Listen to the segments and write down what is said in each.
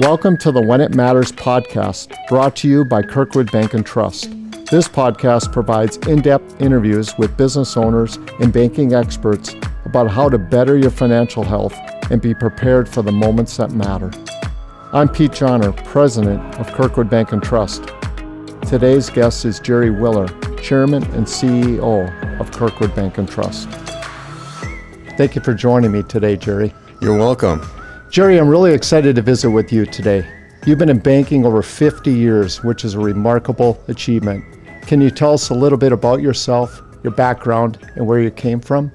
Welcome to the When It Matters podcast, brought to you by Kirkwood Bank and Trust. This podcast provides in-depth interviews with business owners and banking experts about how to better your financial health and be prepared for the moments that matter. I'm Pete Johnner, President of Kirkwood Bank and Trust. Today's guest is Jerry Willer, Chairman and CEO of Kirkwood Bank and Trust. Thank you for joining me today, Jerry. You're welcome. Jerry, I'm really excited to visit with you today. You've been in banking over 50 years, which is a remarkable achievement. Can you tell us a little bit about yourself, your background, and where you came from?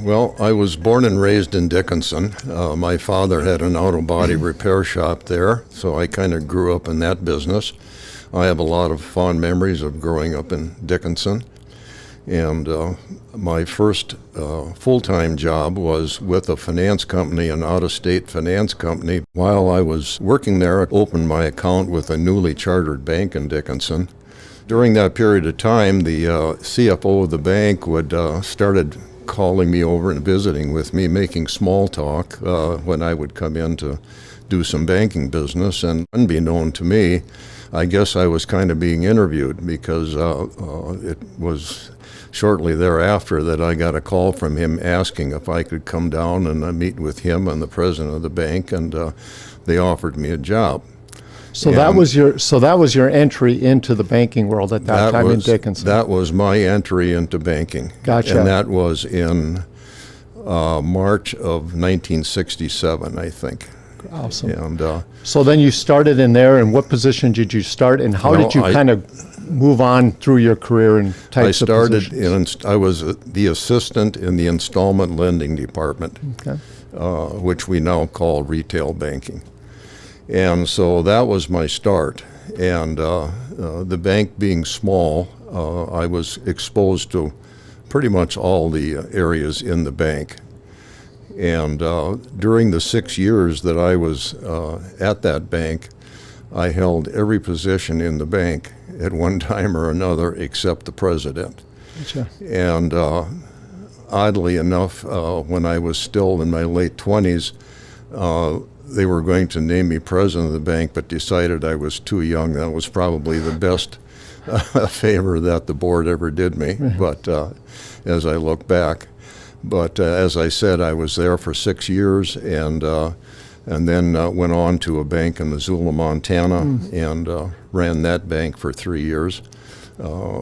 Well, I was born and raised in Dickinson. My father had an auto body repair shop there, so I kind of grew up in that business. I have a lot of fond memories of growing up in Dickinson. And my first full-time job was with a finance company, an out-of-state finance company. While I was working there, I opened my account with a newly chartered bank in Dickinson. During that period of time, the CFO of the bank started calling me over and visiting with me, making small talk when I would come in to do some banking business. And unbeknown to me, I guess I was kind of being interviewed because it was shortly thereafter that I got a call from him asking if I could come down and meet with him and the president of the bank, and they offered me a job. So that was your entry into the banking world at that time in Dickinson. That was my entry into banking. Gotcha. And that was in March of 1967, I think. Awesome. And so then you started in there, and what position did you start, and how did you kind of move on through your career and types of positions? I was the assistant in the installment lending department, okay. Which we now call retail banking. And so that was my start. And the bank being small, I was exposed to pretty much all the areas in the bank. And during the 6 years that I was at that bank, I held every position in the bank at one time or another except the president. Gotcha. And oddly enough, when I was still in my late 20s, they were going to name me president of the bank, but decided I was too young. That was probably the best favor that the board ever did me, but as I look back. But as I said, I was there for 6 years, and then went on to a bank in Missoula, Montana, and ran that bank for 3 years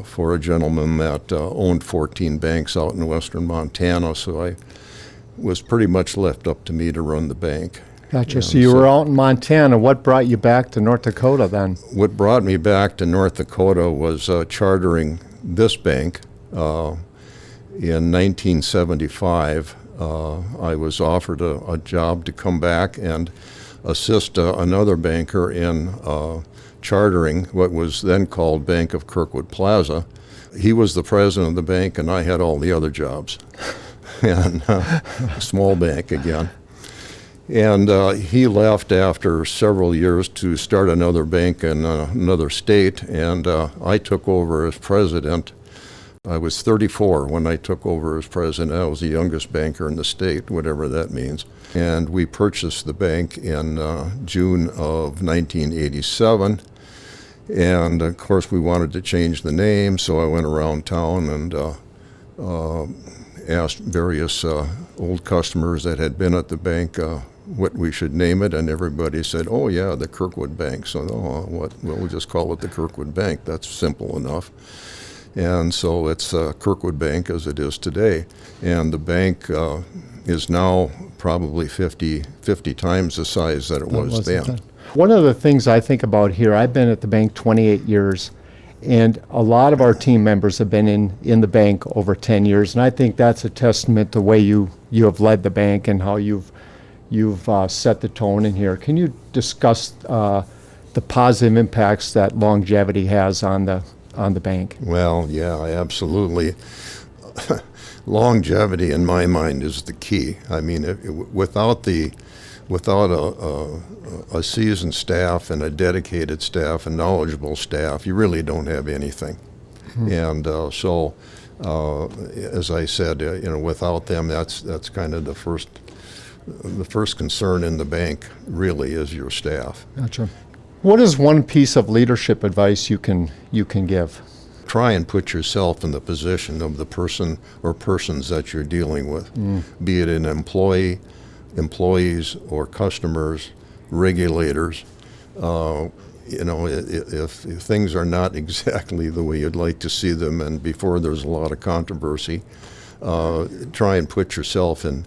for a gentleman that owned 14 banks out in western Montana. So I was pretty much left up to me to run the bank. Gotcha. So you were out in Montana. What brought you back to North Dakota then? What brought me back to North Dakota was chartering this bank. In 1975, I was offered a job to come back and assist another banker in chartering what was then called Bank of Kirkwood Plaza. He was the president of the bank, and I had all the other jobs. And small bank again. And he left after several years to start another bank in another state, and I took over as president. I was 34 when I took over as president. I was the youngest banker in the state, whatever that means. And we purchased the bank in June of 1987. And of course, we wanted to change the name, so I went around town and asked various old customers that had been at the bank what we should name it, and everybody said, "Oh yeah, the Kirkwood Bank." So, we'll just call it the Kirkwood Bank. That's simple enough. And so it's Kirkwood Bank as it is today. And the bank is now probably 50 times the size that it was then. One of the things I think about here, I've been at the bank 28 years, and a lot of our team members have been in the bank over 10 years. And I think that's a testament to the way you have led the bank and how you've set the tone in here. Can you discuss the positive impacts that longevity has on the bank? Well, yeah, absolutely. Longevity, in my mind, is the key. I mean, without a seasoned staff and a dedicated staff and knowledgeable staff, you really don't have anything. And so, as I said, without them, that's kind of the first the first concern in the bank really is your staff. Gotcha. What is one piece of leadership advice you can give? Try and put yourself in the position of the person or persons that you're dealing with, be it an employee, employees, or customers, regulators. If things are not exactly the way you'd like to see them, and before there's a lot of controversy, try and put yourself in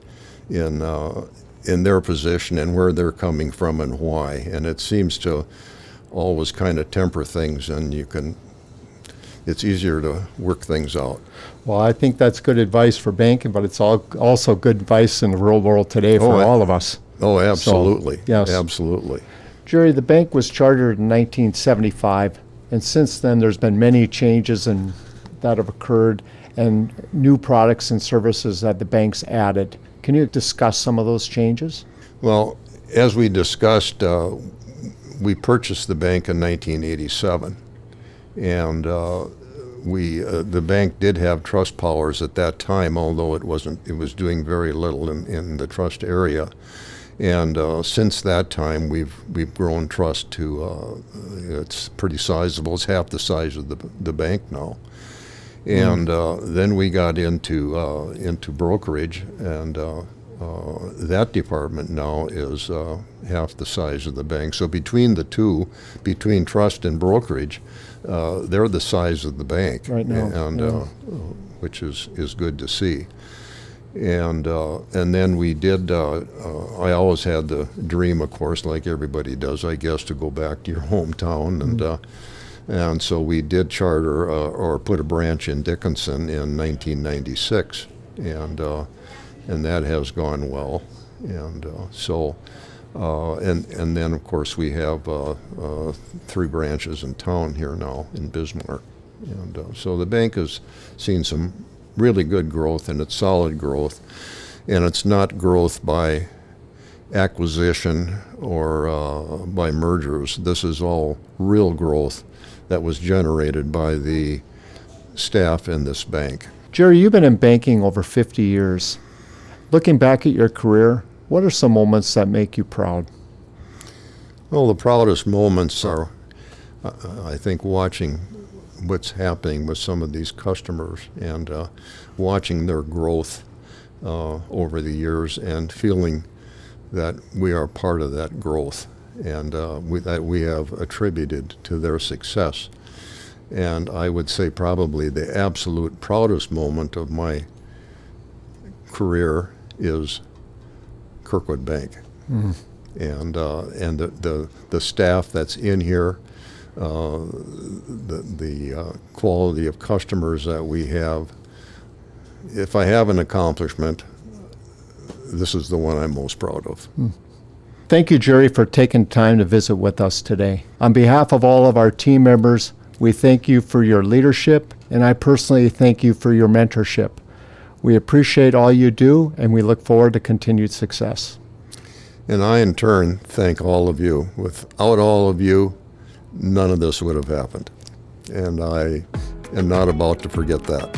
their position and where they're coming from and why. And it seems to always kind of temper things, and it's easier to work things out. Well, I think that's good advice for banking, but it's also good advice in the real world today for all of us. Oh, absolutely. So, yes. Absolutely. Jerry, the bank was chartered in 1975, and since then there's been many changes that have occurred and new products and services that the bank's added. Can you discuss some of those changes? Well, as we discussed, we purchased the bank in 1987, and the bank did have trust powers at that time, although it was doing very little in the trust area. And since that time, we've grown trust to it's pretty sizable. It's half the size of the bank now. And then we got into brokerage, and that department now is half the size of the bank. So between the two, between trust and brokerage, they're the size of the bank right now, and which is good to see. And then we did. I always had the dream, of course, like everybody does, I guess, to go back to your hometown, and so we did charter or put a branch in Dickinson in 1996, and that has gone well, and and then of course we have 3 branches in town here now in Bismarck, and so the bank has seen some really good growth, and it's solid growth, and it's not growth by acquisition or by mergers. This is all real growth that was generated by the staff in this bank. Jerry, you've been in banking over 50 years. Looking back at your career, what are some moments that make you proud? Well, the proudest moments are, I think, watching what's happening with some of these customers and watching their growth over the years and feeling that we are part of that growth and that we have attributed to their success. And I would say probably the absolute proudest moment of my career is Kirkwood Bank. And the staff that's in here, the quality of customers that we have. If I have an accomplishment, this is the one I'm most proud of. Thank you, Jerry, for taking time to visit with us today. On behalf of all of our team members, we thank you for your leadership, and I personally thank you for your mentorship. We appreciate all you do, and we look forward to continued success. And I, in turn, thank all of you. Without all of you, none of this would have happened. And I am not about to forget that.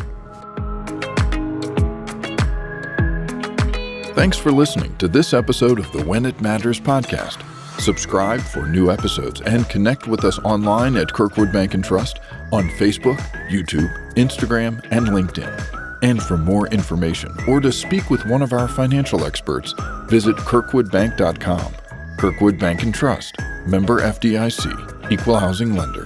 Thanks for listening to this episode of the When It Matters podcast. Subscribe for new episodes and connect with us online at Kirkwood Bank and Trust on Facebook, YouTube, Instagram, and LinkedIn. And for more information or to speak with one of our financial experts, visit kirkwoodbank.com. Kirkwood Bank and Trust, member FDIC, equal housing lender.